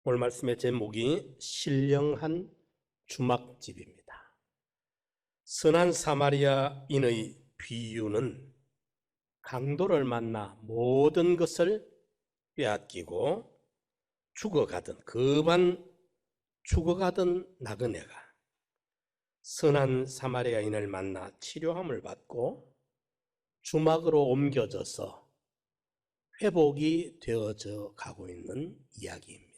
오늘 말씀의 제목이 신령한 주막집입니다. 선한 사마리아인의 비유는 강도를 만나 모든 것을 빼앗기고 죽어가던 나그네가 선한 사마리아인을 만나 치료함을 받고 주막으로 옮겨져서 회복이 되어져 가고 있는 이야기입니다.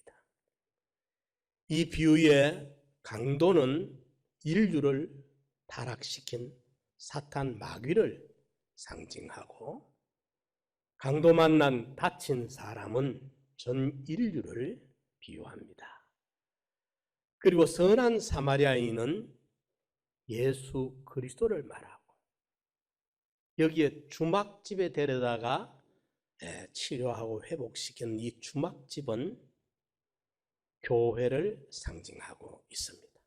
이 비유의 강도는 인류를 타락시킨 사탄 마귀를 상징하고, 강도 만난 다친 사람은 전 인류를 비유합니다. 그리고 선한 사마리아인은 예수 그리스도를 말하고, 여기에 주막집에 데려다가 치료하고 회복시킨 이 주막집은 교회를 상징하고 있습니다.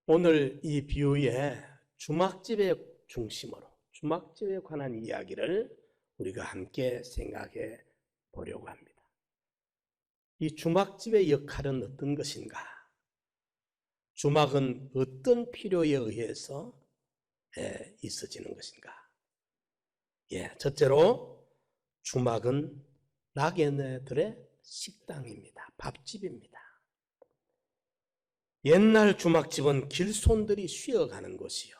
오늘 이 비유의 주막집의 중심으로 주막집에 관한 이야기를 우리가 함께 생각해 보려고 합니다. 이 주막집의 역할은 어떤 것인가? 주막은 어떤 필요에 의해서 있어지는 것인가? 첫째로 주막은 나그네들의 식당입니다. 밥집입니다. 옛날 주막집은 길손들이 쉬어가는 곳이요,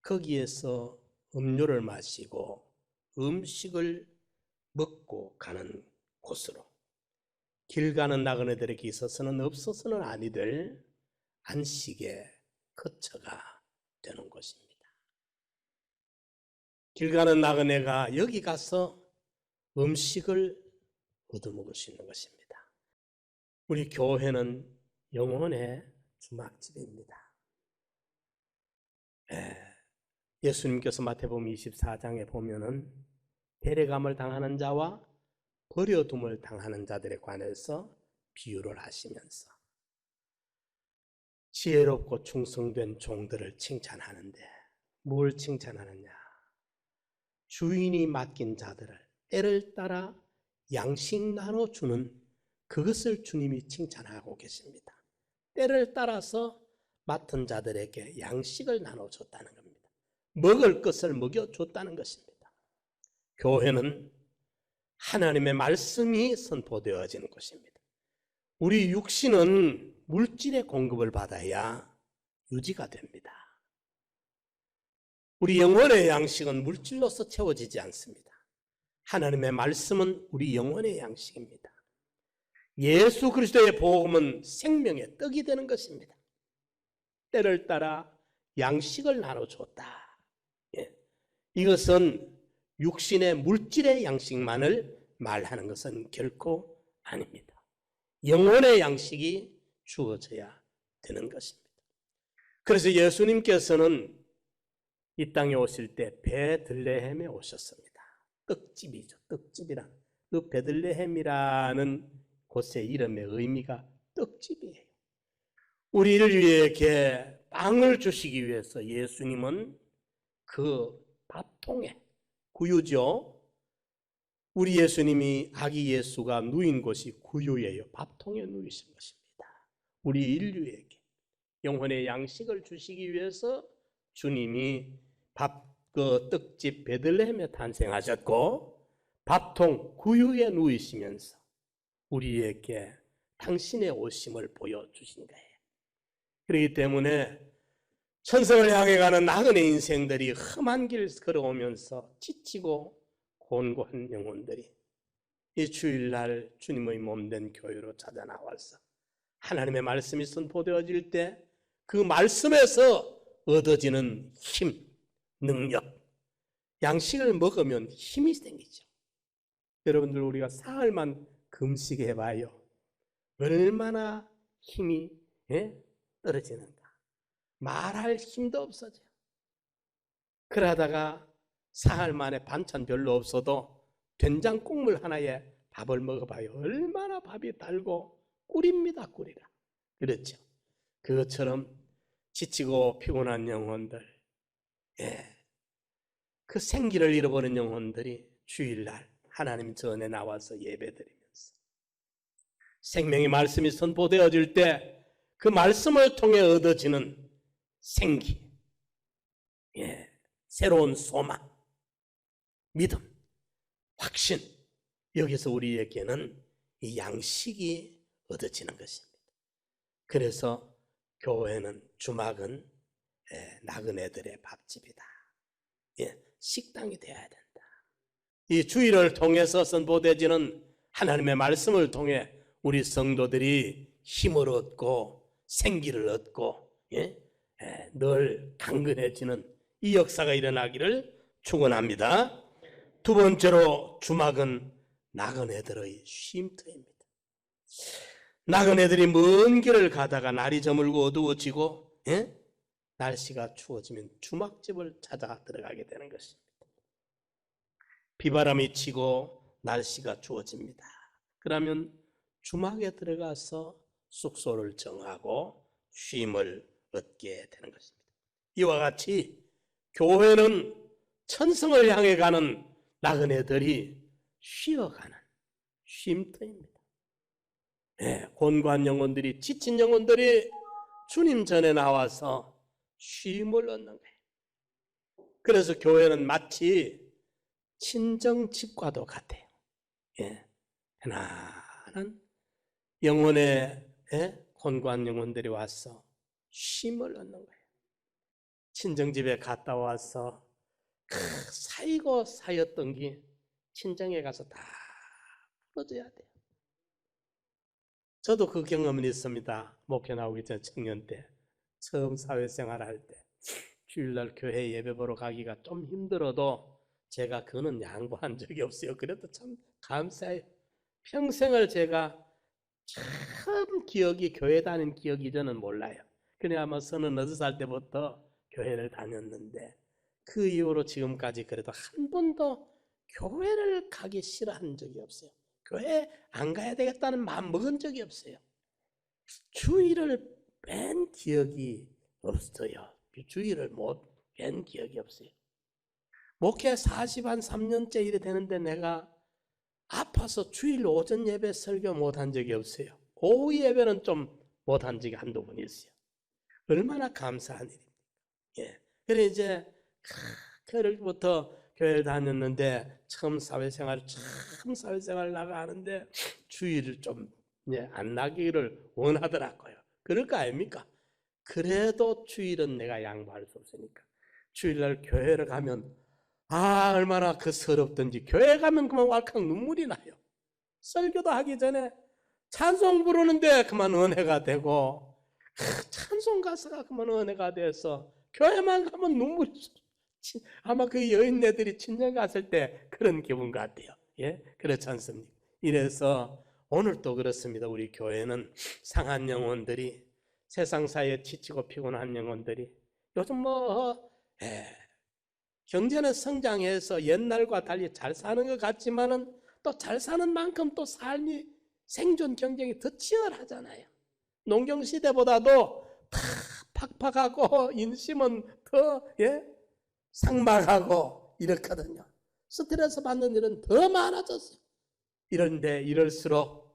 거기에서 음료를 마시고 음식을 먹고 가는 곳으로, 길 가는 나그네들에게 있어서는 없어서는 아니 될 안식의 거처가 되는 곳입니다. 길 가는 나그네가 여기 가서 음식을 얻어먹을 수 있는 것입니다. 우리 교회는 영혼의 주막집입니다. 예수님께서 마태복음 24장에 보면은 데려감을 당하는 자와 버려둠을 당하는 자들에 관해서 비유를 하시면서 지혜롭고 충성된 종들을 칭찬하는데, 뭘 칭찬하느냐? 주인이 맡긴 자들을 때를 따라 양식 나눠주는 그것을 주님이 칭찬하고 계십니다. 때를 따라서 맡은 자들에게 양식을 나눠줬다는 겁니다. 먹을 것을 먹여줬다는 것입니다. 교회는 하나님의 말씀이 선포되어지는 것입니다. 우리 육신은 물질의 공급을 받아야 유지가 됩니다. 우리 영혼의 양식은 물질로서 채워지지 않습니다. 하나님의 말씀은 우리 영혼의 양식입니다. 예수 그리스도의 복음은 생명의 떡이 되는 것입니다. 때를 따라 양식을 나눠줬다. 이것은 육신의 물질의 양식만을 말하는 것은 결코 아닙니다. 영혼의 양식이 주어져야 되는 것입니다. 그래서 예수님께서는 이 땅에 오실 때 베들레헴에 오셨습니다. 떡집이죠. 떡집이란, 그 베들레헴이라는 곳의 이름의 의미가 떡집이에요. 우리 인류에게 빵을 주시기 위해서 예수님은 그 밥통에, 구유죠. 우리 예수님이, 아기 예수가 누인 곳이 구유예요. 밥통에 누이신 것입니다. 우리 인류에게 영혼의 양식을 주시기 위해서 주님이 그 떡집 베들레헴에 탄생하셨고, 밥통 구유에 누이시면서 우리에게 당신의 오심을 보여주신 거예요. 그렇기 때문에 천성을 향해 가는 나그네 인생들이 험한 길 걸어오면서 지치고 곤고한 영혼들이 이 주일날 주님의 몸된 교회로 찾아 나와서 하나님의 말씀이 선포되어질 때 그 말씀에서 얻어지는 힘, 능력, 양식을 먹으면 힘이 생기죠. 여러분들, 우리가 사흘만 금식해봐요. 얼마나 힘이 떨어지는가. 말할 힘도 없어져요. 그러다가 사흘 만에 반찬 별로 없어도 된장 국물 하나에 밥을 먹어봐요. 얼마나 밥이 달고 꿀입니다. 꿀이라. 그렇죠. 그것처럼 지치고 피곤한 영혼들, 그 생기를 잃어버린 영혼들이 주일날 하나님 전에 나와서 예배드리면서 생명의 말씀이 선포되어질 때 그 말씀을 통해 얻어지는 생기, 새로운 소망, 믿음, 확신, 여기서 우리에게는 이 양식이 얻어지는 것입니다. 그래서 교회는 주막은 나그네들의 밥집이다. 식당이 되어야 된다. 이 주일을 통해서 선포되지는 하나님의 말씀을 통해 우리 성도들이 힘을 얻고 생기를 얻고 늘 강건해지는 이 역사가 일어나기를 축원합니다. 두 번째로 주막은 나그네들의 쉼터입니다. 나그네들이 먼 길을 가다가 날이 저물고 어두워지고 날씨가 추워지면 주막집을 찾아 들어가게 되는 것입니다. 비바람이 치고 날씨가 추워집니다. 그러면 주막에 들어가서 숙소를 정하고 쉼을 얻게 되는 것입니다. 이와 같이 교회는 천성을 향해 가는 나그네들이 쉬어가는 쉼터입니다. 곤고한 영혼들이, 지친 영혼들이 주님 전에 나와서 쉼을 얻는 거예요. 그래서 교회는 마치 친정집과도 같아요. 편안한 영혼의 곤고한 영혼들이 와서 쉼을 얻는 거예요. 친정집에 갔다 와서 사이고 사였던 게 친정에 가서 다 풀어줘야 돼요. 저도 그 경험은 있습니다. 목회 나오기 전 청년 때 처음 사회생활 할 때 주일날 교회 예배 보러 가기가 좀 힘들어도 제가 그는 양보한 적이 없어요. 그래도 참 감사해요. 평생을 제가 참 기억이, 교회 다닌 기억이 저는 몰라요. 그냥 아마 36살 때부터 교회를 다녔는데 그 이후로 지금까지 그래도 한 번도 교회를 가기 싫어한 적이 없어요. 교회 안 가야 되겠다는 마음 먹은 적이 없어요. 주일을 뺀 기억이 없어요. 주일을 못 뺀 기억이 없어요. 목회 43년째 이래 되는데 내가 아파서 주일 오전 예배 설교 못한 적이 없어요. 오후 예배는 좀 못한 적이 한두 번 있어요. 얼마나 감사한 일입니까? 그래 이제 그때부터 교회를 다녔는데 처음 사회생활 나가는데 주일을 좀 안 나기를 원하더라고요. 그럴 거 아닙니까? 그래도 주일은 내가 양보할 수 없으니까 주일날 교회를 가면 얼마나 그 서럽던지 교회 가면 그만 왈칵 눈물이 나요. 설교도 하기 전에 찬송 부르는데 그만 은혜가 되고 찬송 가사가 그만 은혜가 돼서 교회만 가면 눈물이 아마 그 여인네들이 친정 갔을 때 그런 기분 같아요. 그렇지 않습니까? 이래서 오늘도 그렇습니다. 우리 교회는 상한 영혼들이, 세상사에 지치고 피곤한 영혼들이 요즘 경제는 성장해서 옛날과 달리 잘 사는 것 같지만은 또 잘 사는 만큼 또 삶이 생존 경쟁이 더 치열하잖아요. 농경 시대보다도 다 팍팍하고 인심은 더 삭막하고 이렇거든요. 스트레스 받는 일은 더 많아졌어요. 이런데 이럴수록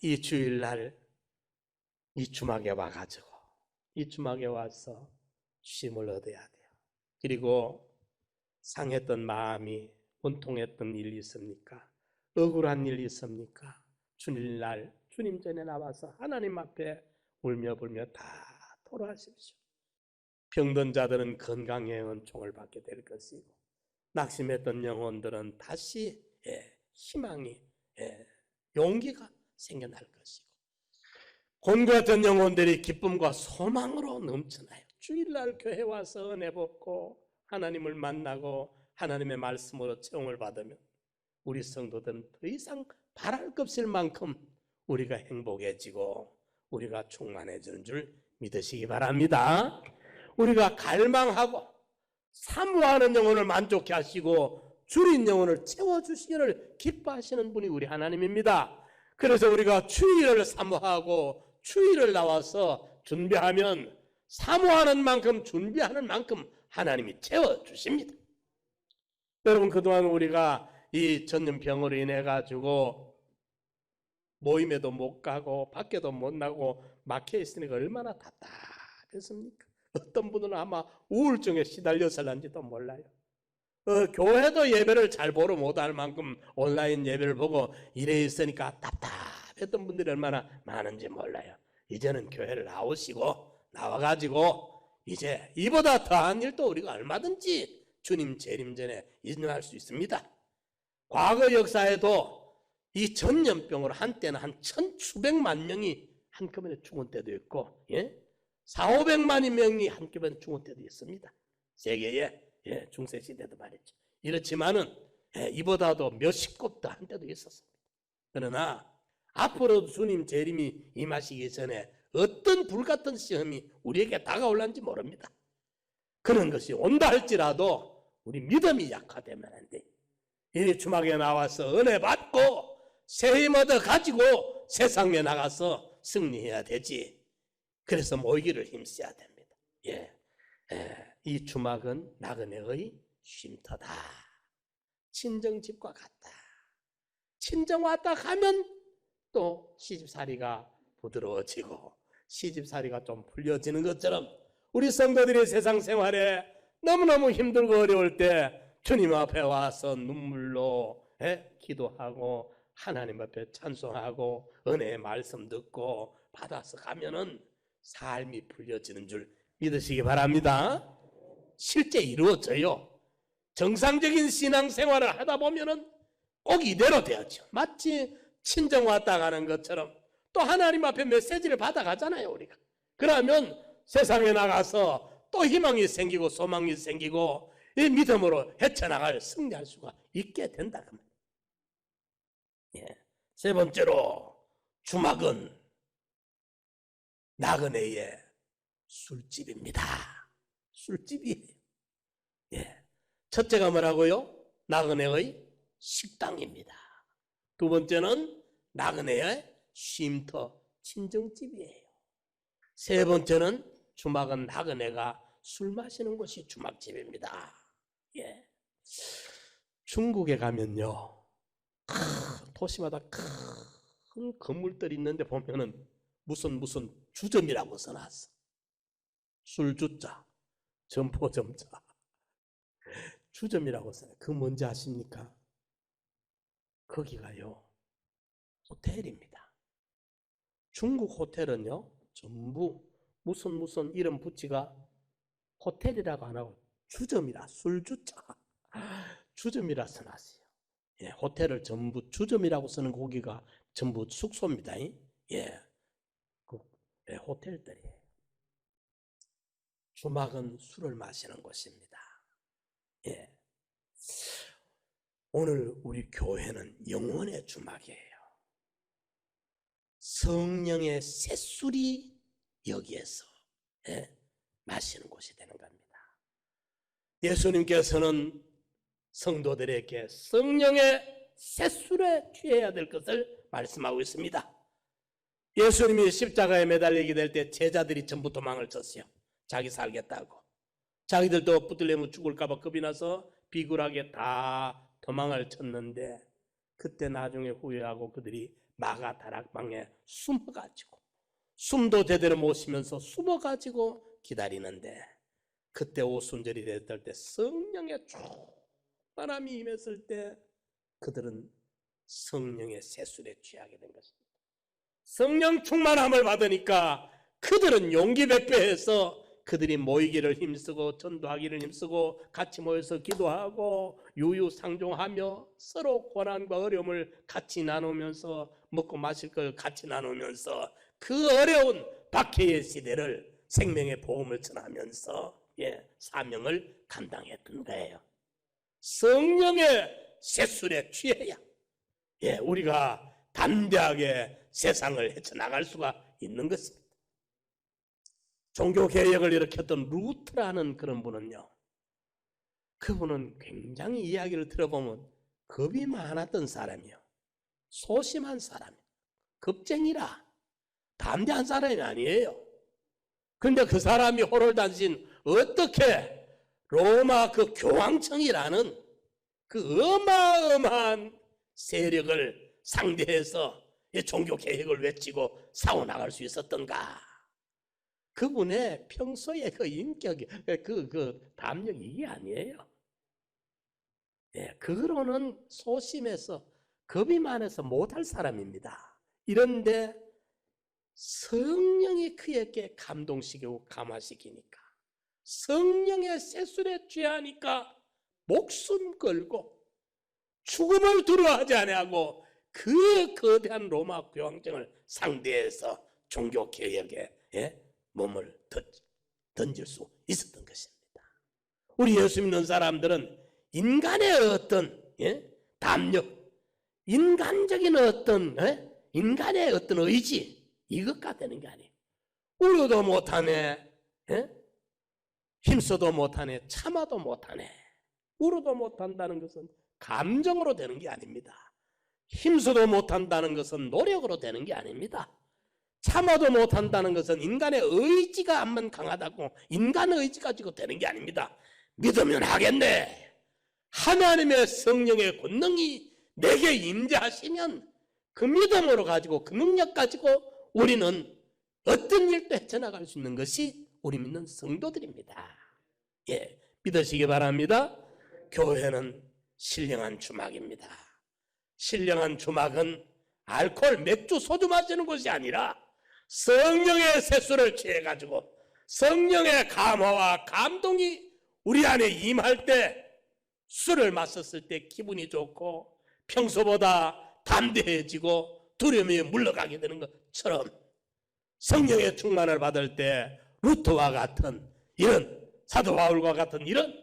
이 주일날 이 주막에 와가지고 이 주막에 와서 쉼을 얻어야 돼요. 그리고 상했던 마음이 원통했던 일이 있습니까? 억울한 일이 있습니까? 주일날 주님 전에 나와서 하나님 앞에 울며 불며 다 토로하십시오. 병든 자들은 건강의 은총을 받게 될 것이고 낙심했던 영혼들은 다시 희망이, 용기가 생겨날 것이고 곤고했던 영혼들이 기쁨과 소망으로 넘쳐나요. 주일날 교회 와서 은혜 받고 하나님을 만나고 하나님의 말씀으로 체험을 받으면 우리 성도들은 더 이상 바랄 것 없을 만큼 우리가 행복해지고 우리가 충만해지는 줄 믿으시기 바랍니다. 우리가 갈망하고 사모하는 영혼을 만족해 하시고 줄인 영혼을 채워주시기를 기뻐하시는 분이 우리 하나님입니다. 그래서 우리가 주일을 사모하고 주일을 나와서 준비하면 사모하는 만큼 준비하는 만큼 하나님이 채워주십니다. 여러분, 그동안 우리가 이 전염병으로 인해 가지고 모임에도 못 가고 밖에도 못 나고 막혀 있으니까 얼마나 답답했습니까? 어떤 분은 아마 우울증에 시달려서는지도 몰라요. 교회도 예배를 잘 보러 못할 만큼 온라인 예배를 보고 이래 있으니까 답답했던 분들이 얼마나 많은지 몰라요. 이제는 교회를 나와가지고 이제 이보다 더한 일도 우리가 얼마든지 주님 재림 전에 인정할 수 있습니다. 과거 역사에도 이 전염병으로 한때는 한 천수백만 명이 한꺼번에 죽은 때도 있고, 4,500만 명이 한꺼번에 죽은 때도 있습니다. 세계에 중세 시대도 말이죠. 이렇지만은 이보다도 몇십 곱도 한 때도 있었습니다. 그러나 앞으로도 주님 재림이 임하시기 전에 어떤 불같은 시험이 우리에게 다가올는지 모릅니다. 그런 것이 온다 할지라도 우리 믿음이 약화되면 안 돼. 이 주막에 나와서 은혜 받고 새 힘 얻어 가지고 세상에 나가서 승리해야 되지. 그래서 모이기를 힘써야 됩니다. 이 주막은 나그네의 쉼터다. 친정집과 같다. 친정 왔다 가면 또 시집살이가 부드러워지고 시집살이가 좀 풀려지는 것처럼 우리 성도들의 세상 생활에 너무너무 힘들고 어려울 때 주님 앞에 와서 눈물로 기도하고 하나님 앞에 찬송하고 은혜의 말씀 듣고 받아서 가면은 삶이 풀려지는 줄 믿으시기 바랍니다. 실제 이루어져요. 정상적인 신앙생활을 하다 보면은 꼭 이대로 되었죠. 마치 친정 왔다 가는 것처럼 또 하나님 앞에 메시지를 받아가잖아요, 우리가. 그러면 세상에 나가서 또 희망이 생기고 소망이 생기고 이 믿음으로 헤쳐나갈 승리할 수가 있게 된다. 세 번째로 주막은 나그네의 술집입니다. 술집이에요. 첫째가 뭐라고요? 나그네의 식당입니다. 두 번째는 나그네의 쉼터, 친정집이에요. 세 번째는 주막은 나그네가 술 마시는 곳이 주막집입니다. 중국에 가면요, 도시마다 큰 건물들이 있는데 보면은 무슨 주점이라고 써놨어. 술주자, 점포점자, 주점이라고 써요. 그 뭔지 아십니까? 거기가요, 호텔입니다. 중국 호텔은요, 전부 무슨 이름 붙이가 호텔이라고 안 하고 주점이라, 술주자, 주점이라 써놨어요. 호텔을 전부 주점이라고 쓰는 고기가 전부 숙소입니다. 호텔들이에요. 주막은 술을 마시는 곳입니다. 오늘 우리 교회는 영혼의 주막이에요. 성령의 새술이 여기에서 마시는 곳이 되는 겁니다. 예수님께서는 성도들에게 성령의 새술에 취해야 될 것을 말씀하고 있습니다. 예수님이 십자가에 매달리게 될 때 제자들이 전부 도망을 쳤어요. 자기 살겠다고. 자기들도 붙들려면 죽을까 봐 겁이 나서 비굴하게 다 도망을 쳤는데 그때 나중에 후회하고 그들이 마가다락방에 숨어가지고 숨도 제대로 못 쉬면서 숨어가지고 기다리는데 그때 오순절이 됐을 때 성령의 바람이 임했을 때 그들은 성령의 새술에 취하게 된 것입니다. 성령 충만함을 받으니까 그들은 용기 백배해서 그들이 모이기를 힘쓰고 전도하기를 힘쓰고 같이 모여서 기도하고 유유상종하며 서로 고난과 어려움을 같이 나누면서 먹고 마실 걸 같이 나누면서 그 어려운 박해의 시대를 생명의 복음을 전하면서 사명을 감당했던 거예요. 성령의 새술에 취해야 우리가 담대하게 세상을 헤쳐나갈 수가 있는 것입니다. 종교개혁을 일으켰던 루트라는 그런 분은요, 그분은 굉장히 이야기를 들어보면 겁이 많았던 사람이요, 소심한 사람이요, 겁쟁이라 담대한 사람이 아니에요. 그런데 그 사람이 호롤단신 어떻게 로마 그 교황청이라는 그 어마어마한 세력을 상대해서 이 종교 개혁을 외치고 사고 나갈 수 있었던가? 그분의 평소의 그 인격이, 그 담력이 이게 아니에요. 예, 그거로는 소심해서 겁이 많아서 못할 사람입니다. 이런데 성령이 그에게 감동시키고 감화시키니까, 성령의 세술에 취하니까 목숨 걸고 죽음을 두려워하지 아니하고 그 거대한 로마 교황청을 상대해서 종교 개혁에 몸을 던질 수 있었던 것입니다. 우리 예수 믿는 사람들은 인간의 어떤 담력, 인간적인 어떤 인간의 어떤 의지, 이것과 되는 게 아니에요. 울어도 못하네, 힘써도 못하네, 참아도 못하네. 울어도 못한다는 것은 감정으로 되는 게 아닙니다. 힘써도 못한다는 것은 노력으로 되는 게 아닙니다. 참아도 못한다는 것은 인간의 의지가 한번 강하다고 인간의 의지 가지고 되는 게 아닙니다. 믿으면 하겠네. 하나님의 성령의 권능이 내게 임재하시면 그 믿음으로 가지고 그 능력 가지고 우리는 어떤 일도 헤쳐나갈 수 있는 것이 우리 믿는 성도들입니다. 예, 믿으시기 바랍니다. 교회는 신령한 주막입니다. 신령한 주막은 알코올, 맥주, 소주 마시는 것이 아니라 성령의 세수를 취해가지고 성령의 감화와 감동이 우리 안에 임할 때, 술을 마셨을 때 기분이 좋고 평소보다 담대해지고 두려움이 물러가게 되는 것처럼 성령의 충만을 받을 때 루터와 같은 이런, 사도 바울과 같은 이런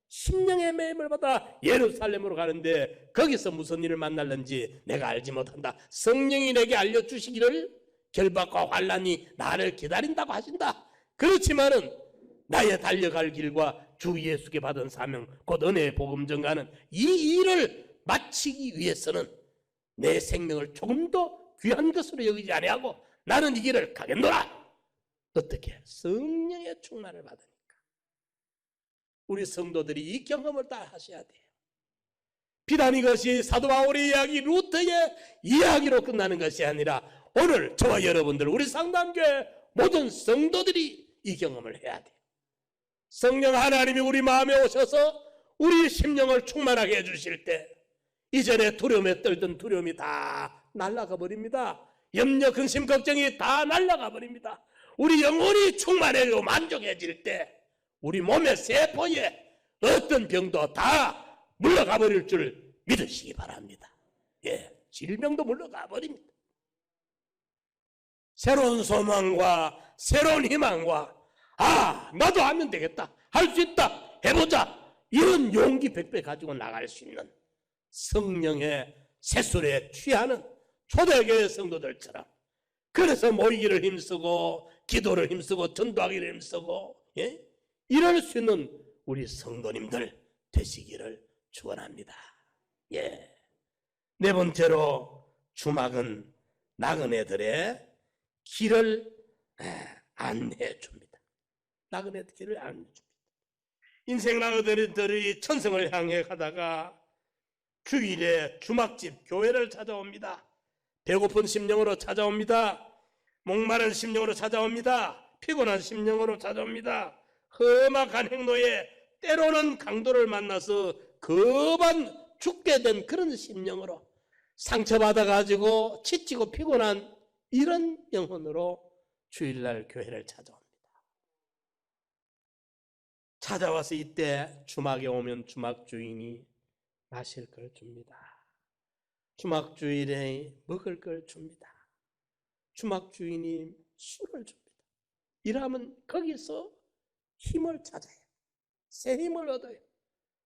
심령의 매임을 받아 예루살렘으로 가는데 거기서 무슨 일을 만날는지 내가 알지 못한다. 성령이 내게 알려주시기를 결박과 환난이 나를 기다린다고 하신다. 그렇지만은 나의 달려갈 길과 주 예수께 받은 사명, 곧 은혜의 복음 전가는 이 일을 마치기 위해서는 내 생명을 조금 더 귀한 것으로 여기지 아니하고 나는 이 길을 가겠노라. 어떻게? 성령의 충만을 받으니까. 우리 성도들이 이 경험을 다 하셔야 돼요. 비단 이것이 사도 바울의 이야기, 루터의 이야기로 끝나는 것이 아니라 오늘 저와 여러분들, 우리 상담교회 모든 성도들이 이 경험을 해야 돼요. 성령 하나님이 우리 마음에 오셔서 우리 심령을 충만하게 해주실 때 이전에 두려움에 떨던 두려움이 다 날아가 버립니다. 염려, 근심, 걱정이 다 날아가 버립니다. 우리 영혼이 충만해지고 만족해질 때 우리 몸의 세포에 어떤 병도 다 물러가 버릴 줄 믿으시기 바랍니다. 예, 질병도 물러가 버립니다. 새로운 소망과 새로운 희망과 나도 하면 되겠다, 할 수 있다, 해보자, 이런 용기 백배 가지고 나갈 수 있는 성령의 세술에 취하는 초대교회 성도들처럼, 그래서 모이기를 힘쓰고 기도를 힘쓰고 전도하기를 힘쓰고 이럴 수 있는 우리 성도님들 되시기를 축원합니다. 예. 네 번째로 주막은 나그네들의 길을 안내해 줍니다. 나그네들 길을 안내해 줍니다. 인생 나그네들이 천성을 향해 가다가 주일에 주막집 교회를 찾아옵니다. 배고픈 심령으로 찾아옵니다. 목마른 심령으로 찾아옵니다. 피곤한 심령으로 찾아옵니다. 험악한 행로에 때로는 강도를 만나서 급한 죽게 된 그런 심령으로 상처받아가지고 지치고 피곤한 이런 영혼으로 주일날 교회를 찾아옵니다. 찾아와서 이때 주막에 오면 주막 주인이 마실 걸 줍니다. 주막 주일에 먹을 걸 줍니다. 주막 주인이 술을 줍니다. 이러면 거기서 힘을 찾아요. 새 힘을 얻어요.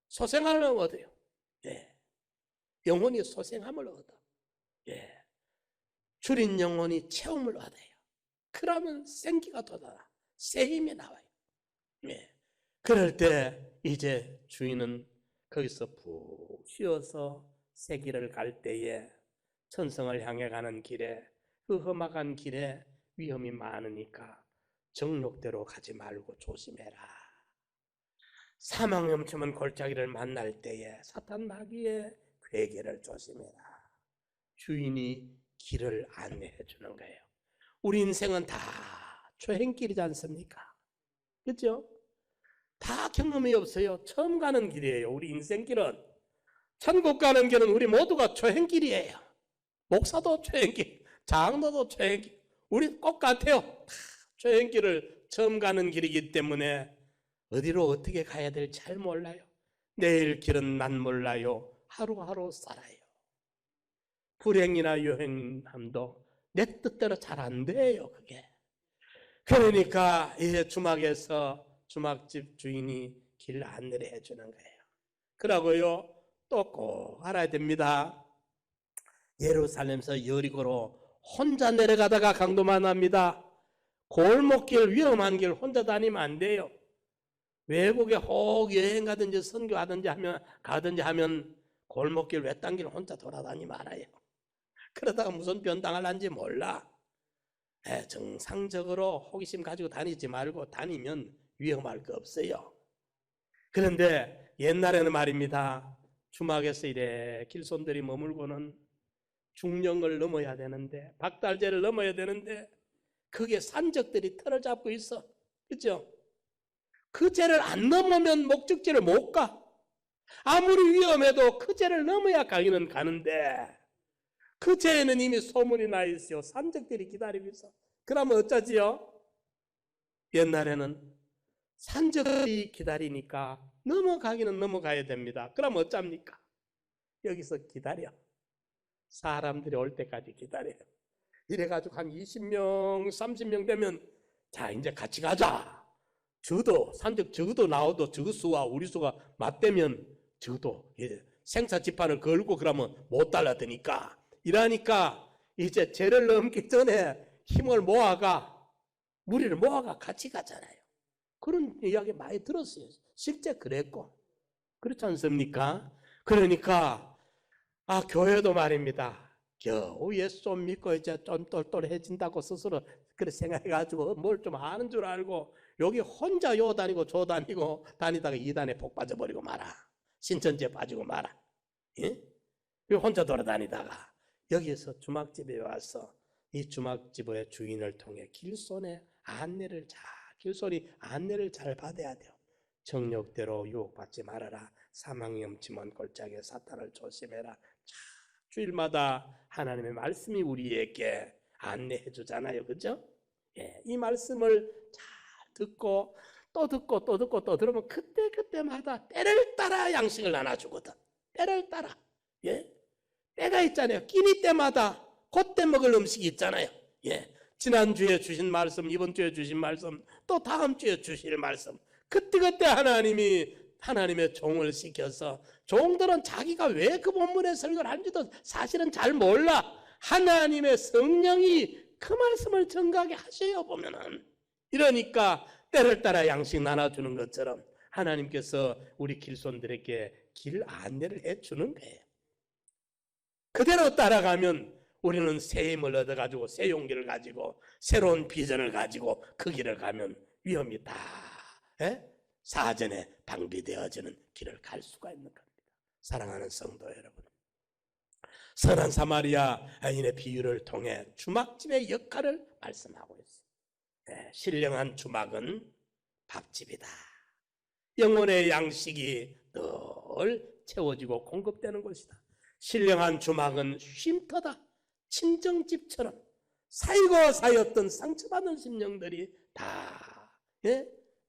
소생함을 얻어요. 예. 영혼이 소생함을 얻어. 예. 줄인 영혼이 체험을 얻어요. 그러면 생기가 돋아나 새 힘이 나와요. 예. 그럴 때 이제 주인은 거기서 푹 쉬어서 새 길을 갈 때에 천성을 향해 가는 길에, 그 험악한 길에 위험이 많으니까 정욕대로 가지 말고 조심해라. 사망 염침은 골짜기를 만날 때에 사탄 마귀의 괴계를 조심해라. 주인이 길을 안내해 주는 거예요. 우리 인생은 다 초행길이지 않습니까? 그렇죠? 다 경험이 없어요. 처음 가는 길이에요. 우리 인생길은. 천국 가는 길은 우리 모두가 초행길이에요. 목사도 초행길, 장로도 초행길. 우리 꼭 같아요. 다 초행길을 처음 가는 길이기 때문에 어디로 어떻게 가야 될지 잘 몰라요. 내일 길은 난 몰라요. 하루하루 살아요. 불행이나 요행함도 내 뜻대로 잘 안 돼요. 그게. 그러니까 이 주막에서 주막집 주인이 길 안내를 해주는 거예요. 그러고요 또 꼭 알아야 됩니다. 예루살렘에서 여리고로 혼자 내려가다가 강도 만납니다. 골목길 위험한 길 혼자 다니면 안 돼요. 외국에 혹 여행 가든지 선교하든지 가든지 하면 골목길 외딴 길 혼자 돌아다니지 말아요. 그러다가 무슨 변당할는지 몰라. 정상적으로 호기심 가지고 다니지 말고 다니면 위험할 거 없어요. 그런데 옛날에는 말입니다. 주막에서 이래 길손들이 머물고는 중령을 넘어야 되는데 박달재를 넘어야 되는데 그게 산적들이 털을 잡고 있어. 그렇죠? 그 죄를 안 넘으면 목적지를 못 가. 아무리 위험해도 그 죄를 넘어야 가기는 가는데 그 죄에는 이미 소문이 나 있어요. 산적들이 기다리고 있어. 그러면 어쩌지요? 옛날에는 산적들이 기다리니까 넘어가기는 넘어가야 됩니다. 그럼 어쩝니까? 여기서 기다려. 사람들이 올 때까지 기다려요. 이래가지고 한 20명, 30명 되면 자 이제 같이 가자. 산적 적어도 나오도 저 수와 우리 수가 맞대면 적어도 생사 지판을 걸고 그러면 못 달라드니까 이러니까 이제 죄를 넘기 전에 힘을 모아가 무리를 모아가 같이 가잖아요. 그런 이야기 많이 들었어요. 실제 그랬고 그렇지 않습니까? 그러니까 교회도 말입니다. 겨우 예수 좀 믿고 이제 좀 똘똘해진다고 스스로 그렇게 생각해가지고 뭘 좀 아는 줄 알고 여기 혼자 요 다니고 저 다니고 다니다가 이단에 폭 빠져버리고 말아. 신천지에 빠지고 말아. 예? 혼자 돌아다니다가 여기서 주막집에 와서 이 주막집의 주인을 통해 길손이 안내를 잘 받아야 돼요. 정욕대로 유혹받지 말아라. 사망 염치먼 골짜기에 사탄을 조심해라. 주일마다 하나님의 말씀이 우리에게 안내해 주잖아요. 그죠? 예, 이 말씀을 잘 듣고 또 듣고 또 듣고 또 들으면 그때마다 때를 따라 양식을 나눠주거든. 때를 따라. 예? 때가 있잖아요. 끼니 때마다 그때 먹을 음식이 있잖아요. 예. 지난주에 주신 말씀, 이번 주에 주신 말씀, 또 다음 주에 주실 말씀. 그때 하나님의 종을 시켜서 종들은 자기가 왜 그 본문의 설교를 하는지도 사실은 잘 몰라. 하나님의 성령이 그 말씀을 정각하게 하셔요 보면은. 이러니까 때를 따라 양식 나눠주는 것처럼 하나님께서 우리 길손들에게 길 안내를 해주는 거예요. 그대로 따라가면 우리는 새 힘을 얻어가지고 새 용기를 가지고 새로운 비전을 가지고 그 길을 가면 위험이 다 사전에 방비되어지는 길을 갈 수가 있는 겁니다. 사랑하는 성도 여러분, 선한 사마리아인의 비유를 통해 주막집의 역할을 말씀하고 있어요. 신령한 주막은 밥집이다. 영혼의 양식이 늘 채워지고 공급되는 곳이다. 신령한 주막은 쉼터다. 친정집처럼 쌓이고 쌓였던 상처받은 심령들이 다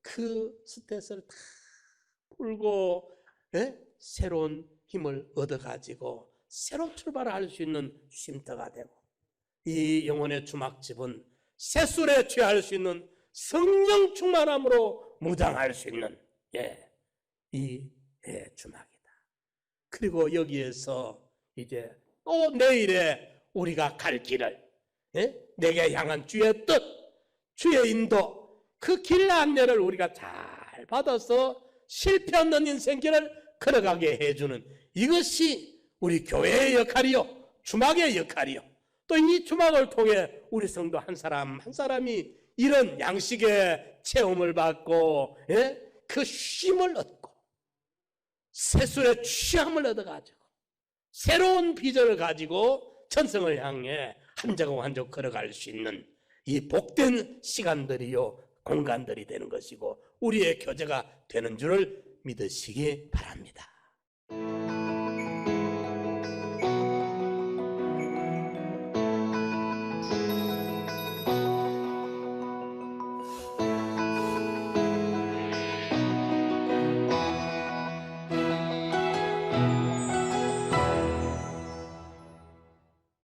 그 스트레스를 다 풀고 새로운 힘을 얻어가지고 새로 출발할 수 있는 쉼터가 되고, 이 영혼의 주막집은 새술에 취할 수 있는 성령 충만함으로 무장할 수 있는 이 주막이다. 그리고 여기에서 이제 또 내일에 우리가 갈 길을 내게 향한 주의 뜻, 주의 인도, 그 길 안내를 우리가 잘 받아서 실패 없는 인생길을 걸어가게 해주는 이것이 우리 교회의 역할이요, 주막의 역할이요. 또 이 주막을 통해 우리 성도 한 사람 한 사람이 이런 양식의 체험을 받고 그 쉼을 얻고 새술의 취함을 얻어가지고 새로운 비전을 가지고 천성을 향해 한 자국 한 자국 걸어갈 수 있는 이 복된 시간들이요 공간들이 되는 것이고 우리의 교제가 되는 줄을 믿으시기 바랍니다.